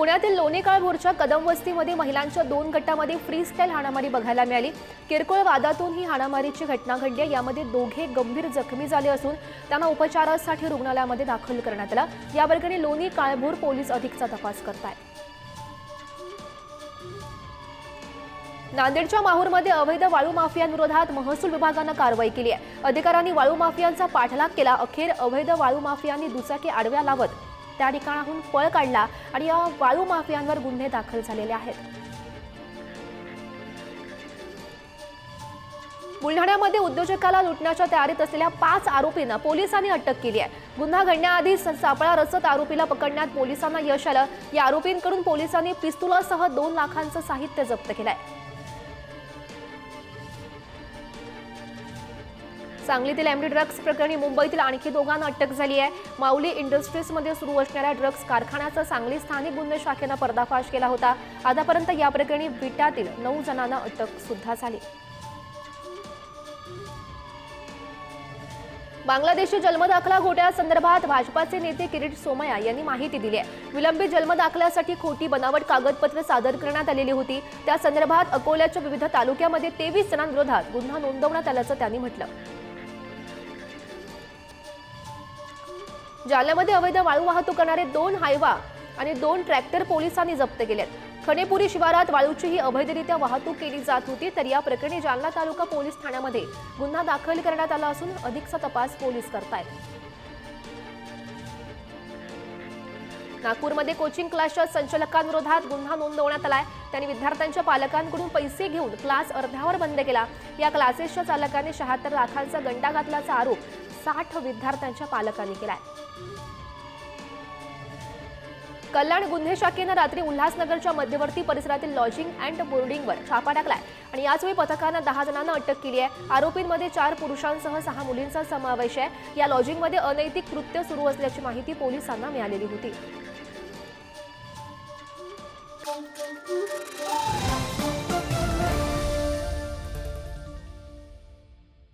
पुण्यातील लोणी काळभोरच्या कदम वस्तीमध्ये महिलांच्या 2 गटांमध्ये फ्री स्टाईल हाणामारी बघायला मिळाली। किरकोळ वादातून ही हाणामारीची घटना घडली। यामध्ये दोघे गंभीर जखमी झाले असून त्यांना उपचारासाठी रुग्णालयामध्ये दाखल करण्यात आलं। या प्रकरणी लोणी काळभोर पोलीस अधिकचा तपास करतायत। नांदेडच्या माहूरमध्ये अवैध वाळू माफियांविरोधात महसूल विभागाने कारवाई केली आहे। अधिकाऱ्यांनी वाळू माफियांचा पाठलाग केला। अखेर अवैध वाळू माफियांनी दुचाकी आडव्या लावत त्या ठिकाणाहून पळ काढला आणि या वाळू माफियांवर गुन्हे दाखल झालेले आहेत। बुलढाण्यामध्ये उद्योजकाला लुटण्याच्या तयारीत असलेल्या 5 आरोपींना पोलिसांनी अटक केली आहे। गुन्हा घडण्याआधी सापळा रचत आरोपीला पकडण्यात पोलिसांना यश आलं। या आरोपींकडून पोलिसांनी पिस्तुलासह 2 लाखांचं साहित्य जप्त केलंय। सांगलीतील एमडी ड्रग्स प्रकरणी मुंबईतील आणखी दोघांना अटक झाली आहे। माऊली इंडस्ट्रीजमध्ये सुरू असणाऱ्या ड्रग्स कारखान्याचा सांगली स्थानिक गुन्हे शाखेने पर्दाफाश केला होता। आतापर्यंत या प्रकरणी विट्यातील 9 जणांना अटक सुद्धा झाली। बांगलादेशी जन्मदाखला घोटाळ्यासंदर्भात भाजपाचे नेते किरीट सोमय्या यांनी माहिती दिली आहे। विलंबित जन्मदाखल्यासाठी खोटी बनावट कागदपत्रे सादर करण्यात आलेली होती। त्या संदर्भात अकोल्याच्या विविध तालुक्यामध्ये 23 जणांविरोधात गुन्हा नोंदवण्यात आल्याचं त्यांनी म्हटलं। जालन्यामध्ये अवैध वाळू वाहतूक करणारे 2 हायवा आणि 2 ट्रॅक्टर पोलिसांनी जप्त केलेत। खणेपुरी शिवारात वाळूचीही अवैधरित्या वाहतूक केली जात होती। तर या प्रकरणी जालना तालुका पोलीस ठाण्यामध्ये गुन्हा दाखल करण्यात आला असून अधिकचा तपास पोलीस करतायत। नागपूरमध्ये कोचिंग क्लासच्या संचालकांविरोधात गुन्हा नोंदवण्यात आलाय। त्यांनी विद्यार्थ्यांच्या पालकांकडून पैसे घेऊन क्लास अर्ध्यावर बंद केला। या क्लासेसच्या चालकाने 76 लाखांचा गंडा घातल्याचा आरोप 60 विद्यार्थ्यांच्या पालकांनी केलाय। कल्याण गुन्हे शाखेने रात्री उल्हासनगरच्या मध्यवर्ती परिसरातील लॉजिंग अँड बोर्डिंगवर छापा टाकलाय आणि याचवेळी पथकाने 10 जणांना अटक केली आहे। आरोपींमध्ये 4 पुरुषांसह 6 मुलींचा समावेश आहे। या लॉजिंगमध्ये अनैतिक कृत्य सुरू असल्याची माहिती पोलिसांना मिळालेली होती।